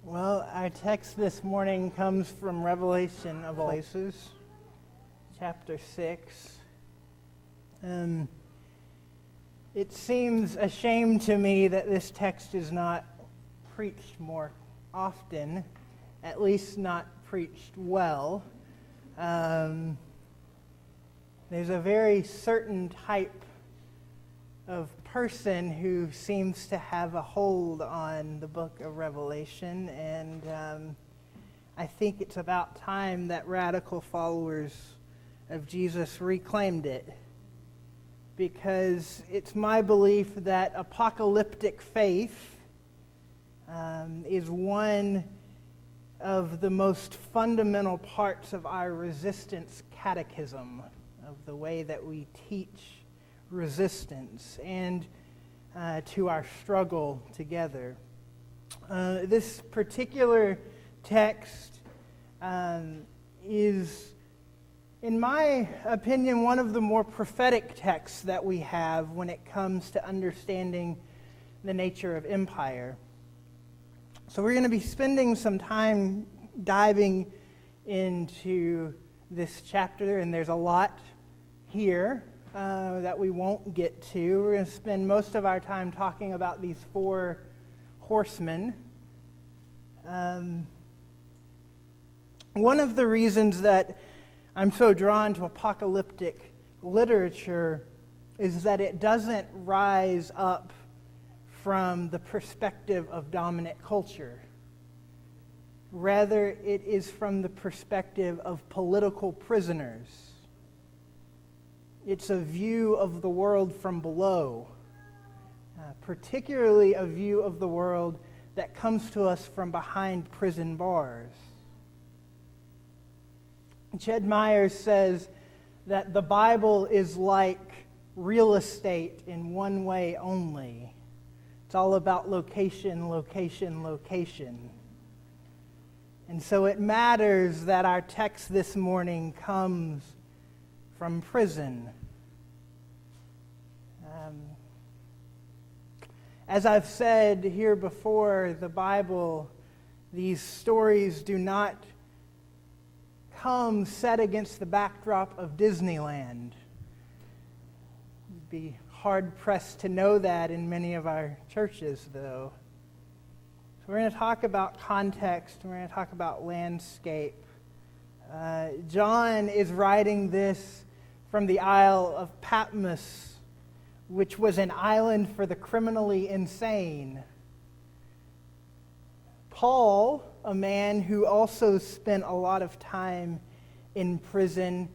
Well, our text this morning comes from Revelation of all places, chapter 6. It seems a shame to me that this text is not preached more often, at least not preached well. There's a very certain type of person who seems to have a hold on the book of Revelation, and I think it's about time that radical followers of Jesus reclaimed it, because it's my belief that apocalyptic faith is one of the most fundamental parts of our resistance catechism, of the way that we teach resistance and to our struggle together. This particular text is, in my opinion, one of the more prophetic texts that we have when it comes to understanding the nature of empire. So we're going to be spending some time diving into this chapter, and there's a lot here that we won't get to. We're going to spend most of our time talking about these four horsemen. One of the reasons that I'm so drawn to apocalyptic literature is that it doesn't rise up from the perspective of dominant culture. Rather, it is from the perspective of political prisoners. It's a view of the world from below, particularly a view of the world that comes to us from behind prison bars. Ched Myers says that the Bible is like real estate in one way only. It's all about location, location, location. And so it matters that our text this morning comes from prison. As I've said here before, the Bible, these stories do not come set against the backdrop of Disneyland. You'd be hard-pressed to know that in many of our churches, though. So we're going to talk about context, and we're going to talk about landscape. John is writing this from the Isle of Patmos, which was an island for the criminally insane. Paul, a man who also spent a lot of time in prison,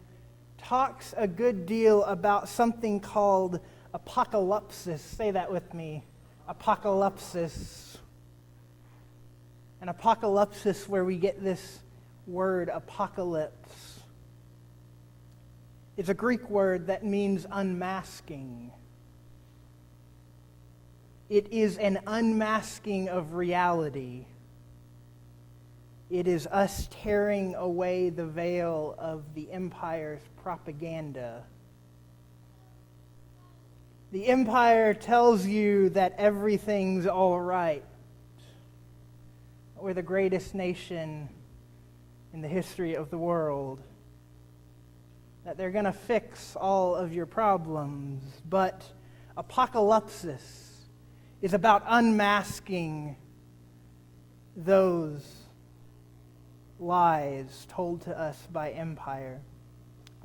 talks a good deal about something called apocalypsis. Say that with me. Apocalypsis. An apocalypsis, where we get this word apocalypse. It's a Greek word that means unmasking. It is an unmasking of reality. It is us tearing away the veil of the empire's propaganda. The empire tells you that everything's all right. We're the greatest nation in the history of the world. That they're going to fix all of your problems. But apocalypsis is about unmasking those lies told to us by empire.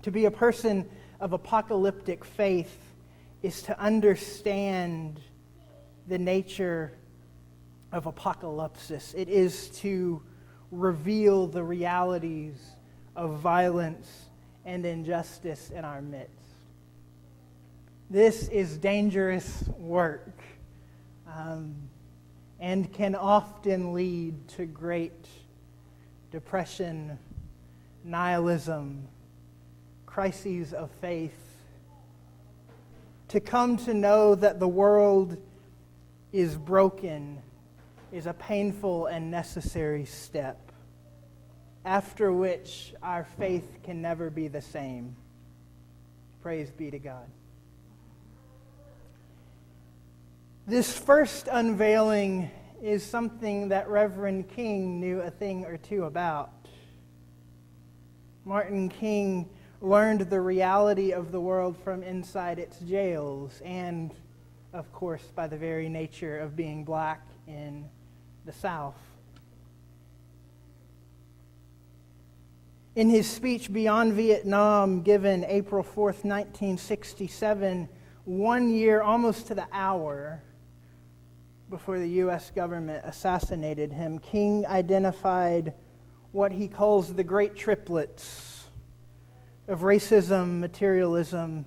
To be a person of apocalyptic faith is to understand the nature of apocalypsis. It is to reveal the realities of violence and injustice in our midst. This is dangerous work, and can often lead to great depression, nihilism, crises of faith. To come to know that the world is broken is a painful and necessary step, after which our faith can never be the same. Praise be to God. This first unveiling is something that Reverend King knew a thing or two about. Martin King learned the reality of the world from inside its jails and, of course, by the very nature of being black in the South. In his speech Beyond Vietnam, given April 4th, 1967, 1 year, almost to the hour, before the U.S. government assassinated him, King identified what he calls the great triplets of racism, materialism,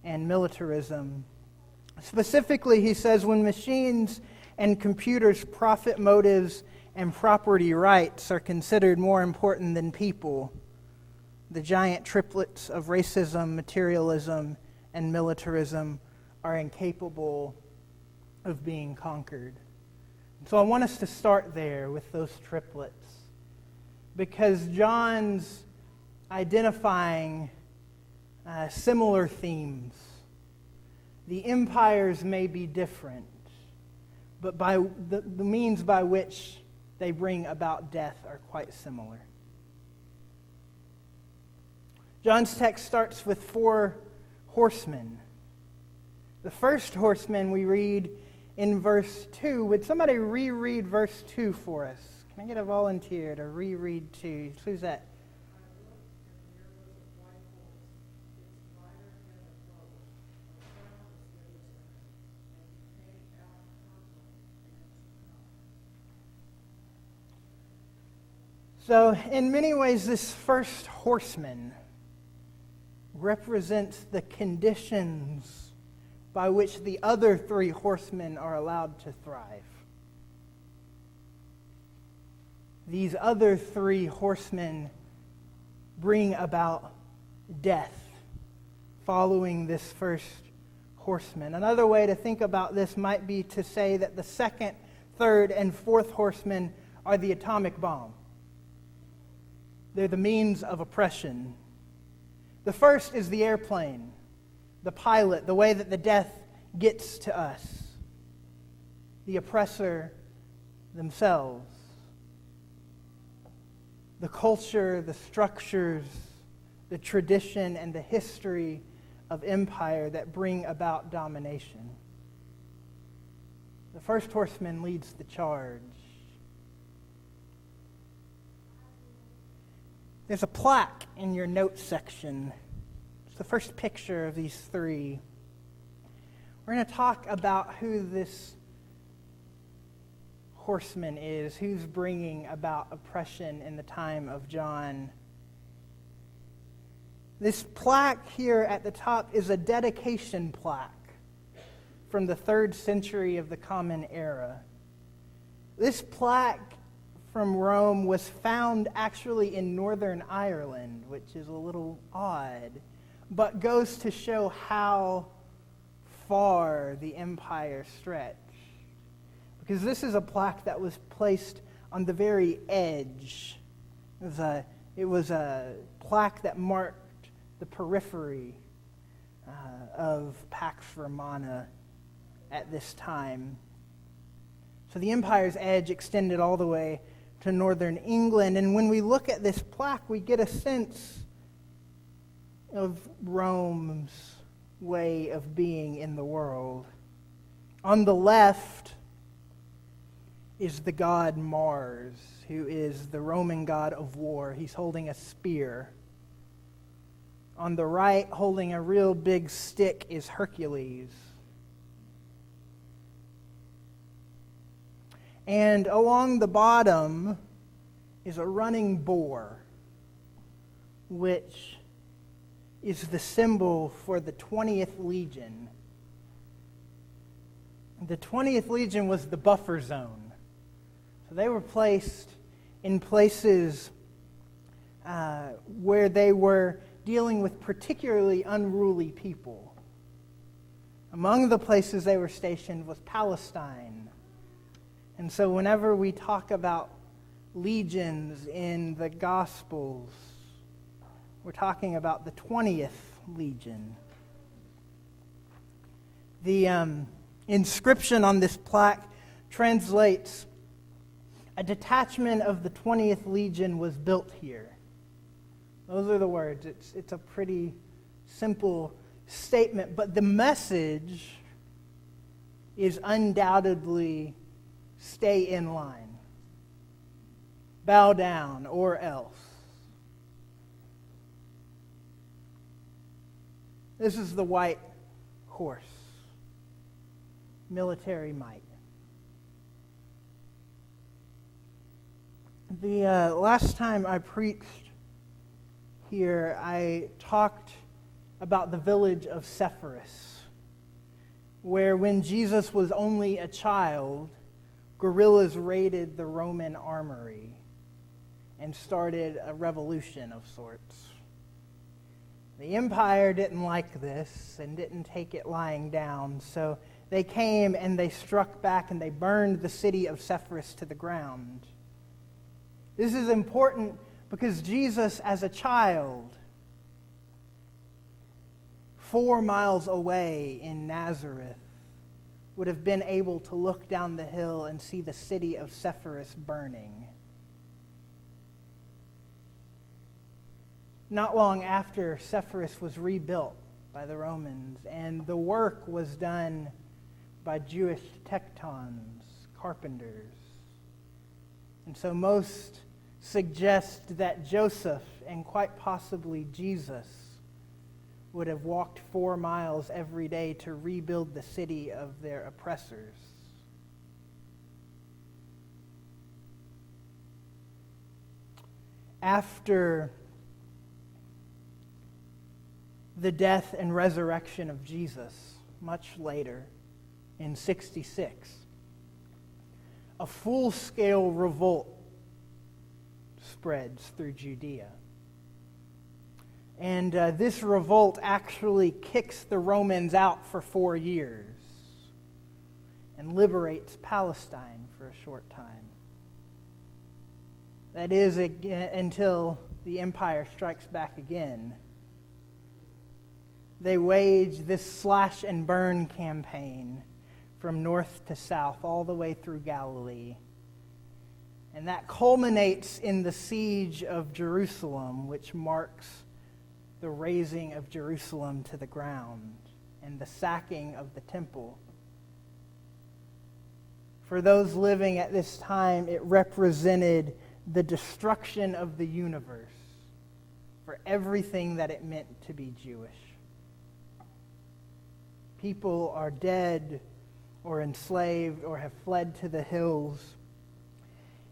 and militarism. Specifically, he says, when machines and computers' profit motives and property rights are considered more important than people, the giant triplets of racism, materialism, and militarism are incapable of being conquered. So I want us to start there with those triplets, because John's identifying similar themes. The empires may be different, but by the means by which they bring about death are quite similar. John's text starts with 4 horsemen. The first horseman we read in verse 2. Would somebody reread verse 2 for us? Can I get a volunteer to reread 2? Who's that? So, in many ways, this first horseman represents the conditions by which the other 3 horsemen are allowed to thrive. These other 3 horsemen bring about death following this first horseman. Another way to think about this might be to say that the second, third, and fourth horsemen are the atomic bomb. They're the means of oppression. The first is the airplane, the pilot, the way that the death gets to us, the oppressor themselves, the culture, the structures, the tradition, and the history of empire that bring about domination. The first horseman leads the charge. There's a plaque in your notes section. It's the first picture of these 3. We're going to talk about who this horseman is, who's bringing about oppression in the time of John. This plaque here at the top is a dedication plaque from the 3rd century of the Common Era. This plaque from Rome was found actually in Northern Ireland, which is a little odd, but goes to show how far the empire stretched. Because this is a plaque that was placed on the very edge. It was a plaque that marked the periphery of Pax Romana at this time. So the empire's edge extended all the way to northern England. And when we look at this plaque, we get a sense of Rome's way of being in the world. On the left is the god Mars, who is the Roman god of war. He's holding a spear. On the right, holding a real big stick, is Hercules. And along the bottom is a running boar, which is the symbol for the 20th Legion. The 20th Legion was the buffer zone. So they were placed in places where they were dealing with particularly unruly people. Among the places they were stationed was Palestine. And so whenever we talk about legions in the Gospels, we're talking about the 20th Legion. The inscription on this plaque translates, a detachment of the 20th Legion was built here. Those are the words. It's a pretty simple statement, but the message is undoubtedly stay in line. Bow down or else. This is the white horse. Military might. The last time I preached here, I talked about the village of Sepphoris, where when Jesus was only a child, guerrillas raided the Roman armory and started a revolution of sorts. The empire didn't like this and didn't take it lying down, so they came and they struck back and they burned the city of Sepphoris to the ground. This is important because Jesus, as a child, 4 miles away in Nazareth, would have been able to look down the hill and see the city of Sepphoris burning. Not long after, Sepphoris was rebuilt by the Romans, and the work was done by Jewish tectons, carpenters. And so most suggest that Joseph, and quite possibly Jesus, would have walked 4 miles every day to rebuild the city of their oppressors. After the death and resurrection of Jesus, much later, in 66, a full-scale revolt spreads through Judea. And this revolt actually kicks the Romans out for 4 years and liberates Palestine for a short time. That is, until the empire strikes back again. They wage this slash and burn campaign from north to south, all the way through Galilee. And that culminates in the siege of Jerusalem, which marks the razing of Jerusalem to the ground and the sacking of the temple. For those living at this time, it represented the destruction of the universe for everything that it meant to be Jewish. People are dead or enslaved or have fled to the hills.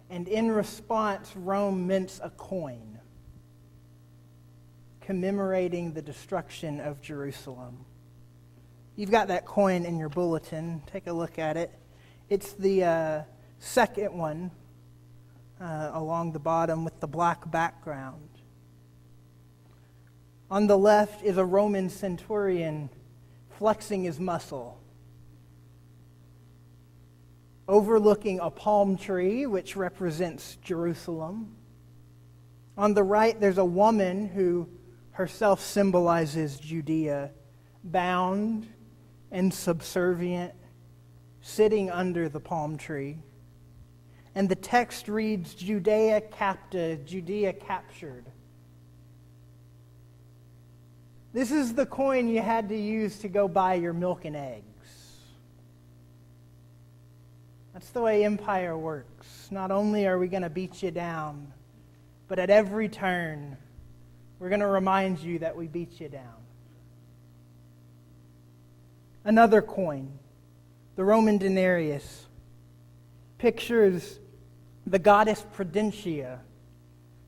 And in response, Rome mints a coin commemorating the destruction of Jerusalem. You've got that coin in your bulletin. Take a look at it. It's the second one along the bottom with the black background. On the left is a Roman centurion flexing his muscle, overlooking a palm tree, which represents Jerusalem. On the right, there's a woman who herself symbolizes Judea, bound and subservient, sitting under the palm tree. And the text reads, Judea captive, Judea captured. This is the coin you had to use to go buy your milk and eggs. That's the way empire works. Not only are we going to beat you down, but at every turn, we're going to remind you that we beat you down. Another coin, the Roman denarius, pictures the goddess Prudentia.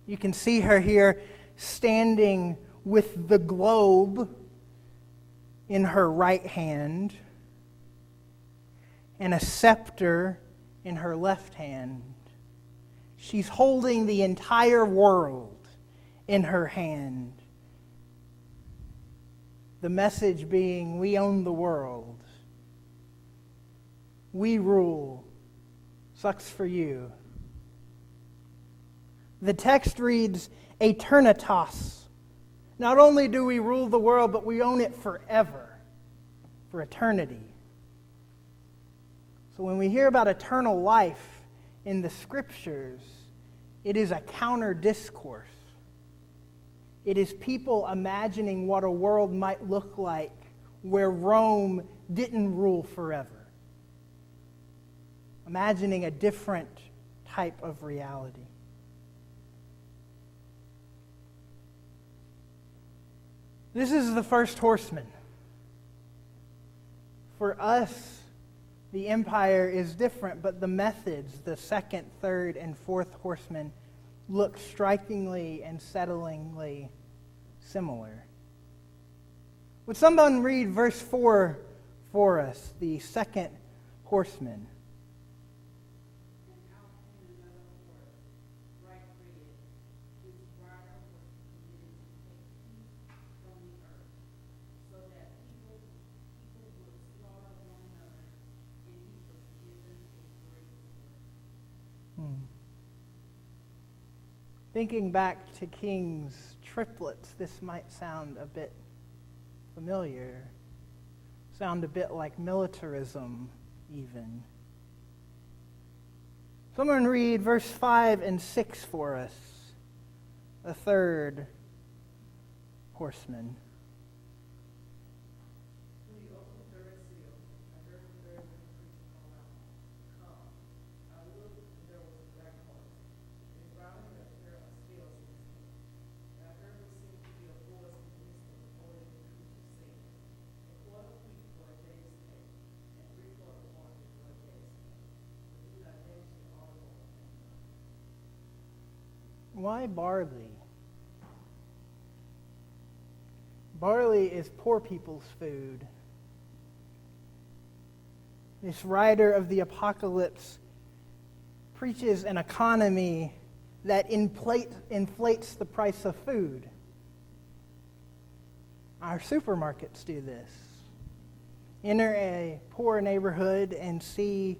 You can see her here standing with the globe in her right hand and a scepter in her left hand. She's holding the entire world in her hand. The message being, we own the world. We rule. Sucks for you. The text reads, Eternitas. Not only do we rule the world, but we own it forever, for eternity. So when we hear about eternal life in the Scriptures, it is a counter discourse. It is people imagining what a world might look like where Rome didn't rule forever. Imagining a different type of reality. This is the first horseman. For us, the empire is different, but the methods, the second, third, and fourth horsemen, look strikingly and settlingly similar. Would someone read verse 4 for us, the second horseman? Thinking back to King's triplets, this might sound a bit familiar. Sound a bit like militarism, even. Someone read verse 5 and 6 for us. The third horseman. Why barley? Barley is poor people's food. This writer of the Apocalypse preaches an economy that inflates the price of food. Our supermarkets do this. Enter a poor neighborhood and see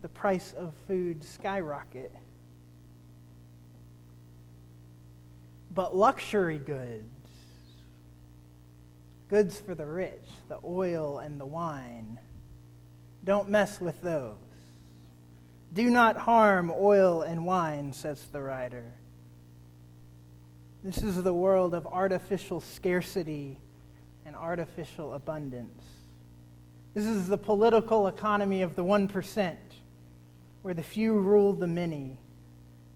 the price of food skyrocket. But luxury goods, goods for the rich, the oil and the wine, don't mess with those. Do not harm oil and wine, says the writer. This is the world of artificial scarcity and artificial abundance. This is the political economy of the 1%, where the few rule the many,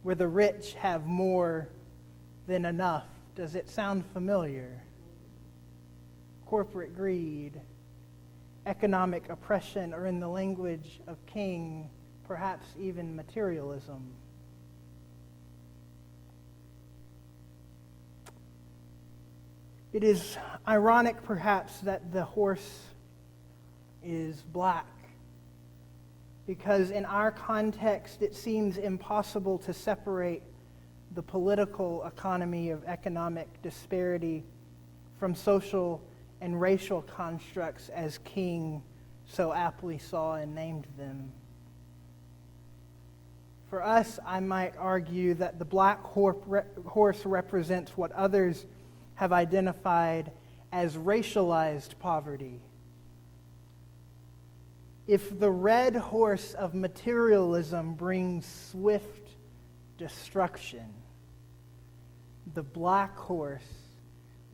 where the rich have more than enough. Does it sound familiar? Corporate greed, economic oppression, or in the language of King, perhaps even materialism. It is ironic, perhaps, that the horse is black, because in our context it seems impossible to separate the political economy of economic disparity from social and racial constructs as King so aptly saw and named them. For us, I might argue that the black horse represents what others have identified as racialized poverty. If the red horse of materialism brings swift destruction, the black horse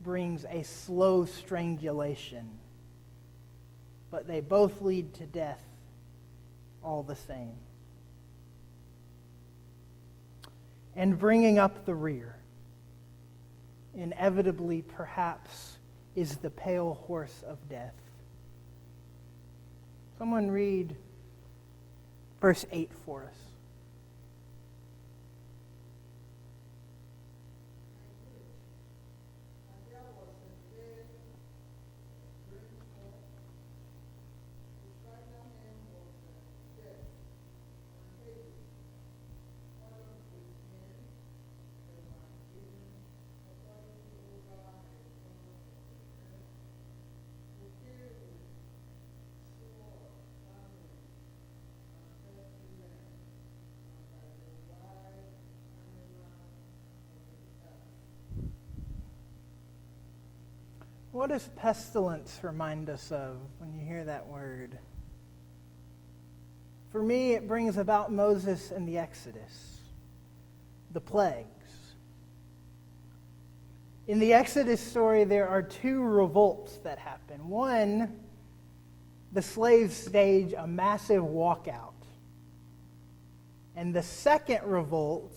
brings a slow strangulation, but they both lead to death all the same. And bringing up the rear, inevitably perhaps, is the pale horse of death. Someone read verse 8 for us. What does pestilence remind us of when you hear that word? For me, it brings about Moses and the Exodus, the plagues. In the Exodus story, there are two revolts that happen. One, the slaves stage a massive walkout. And the second revolt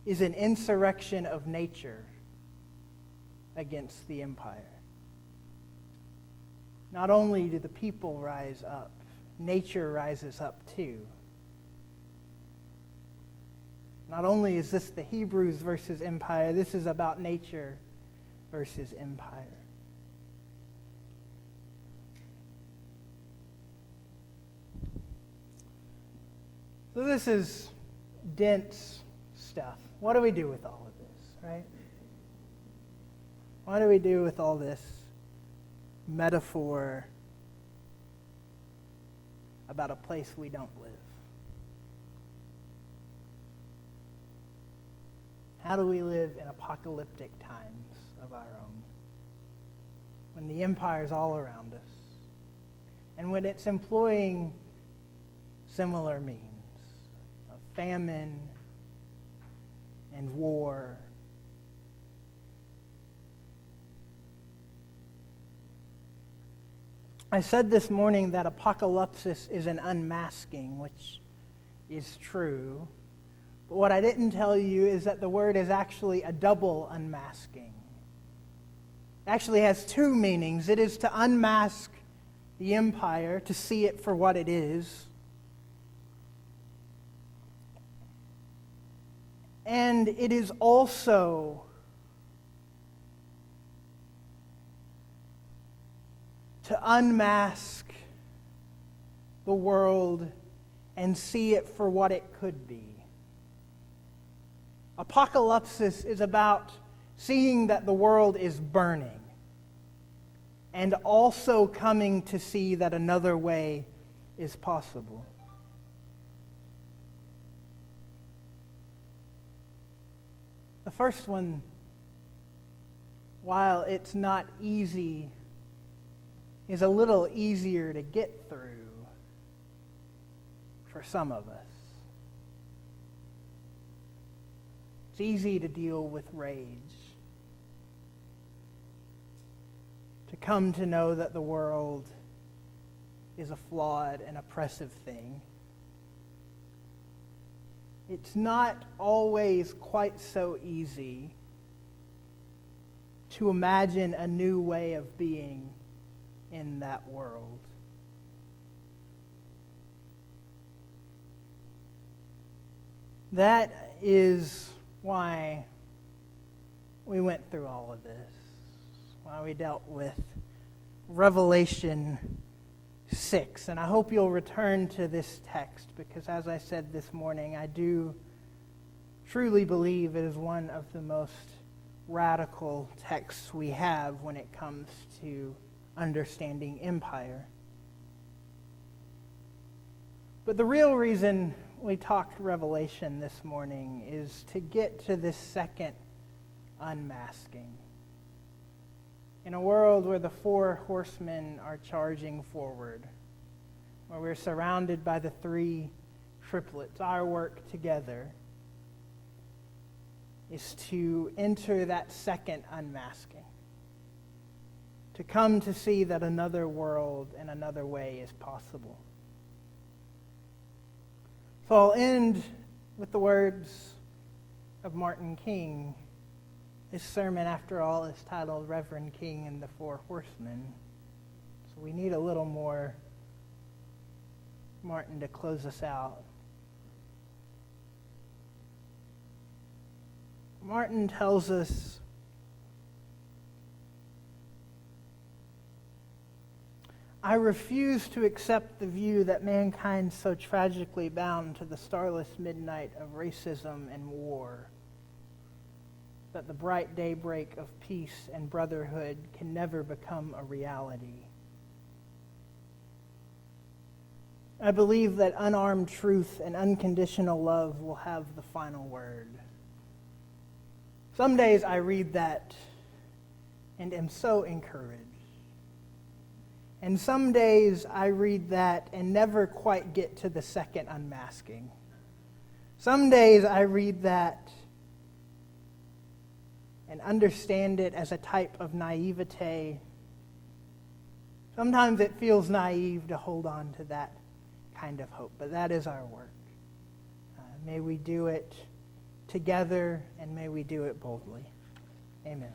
is an insurrection of nature against the empire. Not only do the people rise up, nature rises up too. Not only is this the Hebrews versus empire, this is about nature versus empire. So this is dense stuff. What do we do with all of this, right? What do we do with all this metaphor about a place we don't live? How do we live in apocalyptic times of our own, when the empire is all around us, and when it's employing similar means of famine and war? I said this morning that apocalypsis is an unmasking, which is true. But what I didn't tell you is that the word is actually a double unmasking. It actually has two meanings. It is to unmask the empire, to see it for what it is. And it is also to unmask the world and see it for what it could be. Apocalypsis is about seeing that the world is burning and also coming to see that another way is possible. The first one, while it's not easy, is a little easier to get through for some of us. It's easy to deal with rage, to come to know that the world is a flawed and oppressive thing. It's not always quite so easy to imagine a new way of being in that world. That is why we went through all of this, why we dealt with Revelation 6. And I hope you'll return to this text, because as I said this morning, I do truly believe it is one of the most radical texts we have when it comes to understanding empire. But the real reason we talked Revelation this morning is to get to this second unmasking. In a world where the four horsemen are charging forward, where we're surrounded by the three triplets, our work together is to enter that second unmasking, to come to see that another world and another way is possible. So I'll end with the words of Martin King. His sermon, after all, is titled Reverend King and the Four Horsemen. So we need a little more Martin to close us out. Martin tells us, I refuse to accept the view that mankind so tragically bound to the starless midnight of racism and war, that the bright daybreak of peace and brotherhood can never become a reality. I believe that unarmed truth and unconditional love will have the final word. Some days I read that and am so encouraged. And some days I read that and never quite get to the second unmasking. Some days I read that and understand it as a type of naivete. Sometimes it feels naive to hold on to that kind of hope, but that is our work. May we do it together, and may we do it boldly. Amen.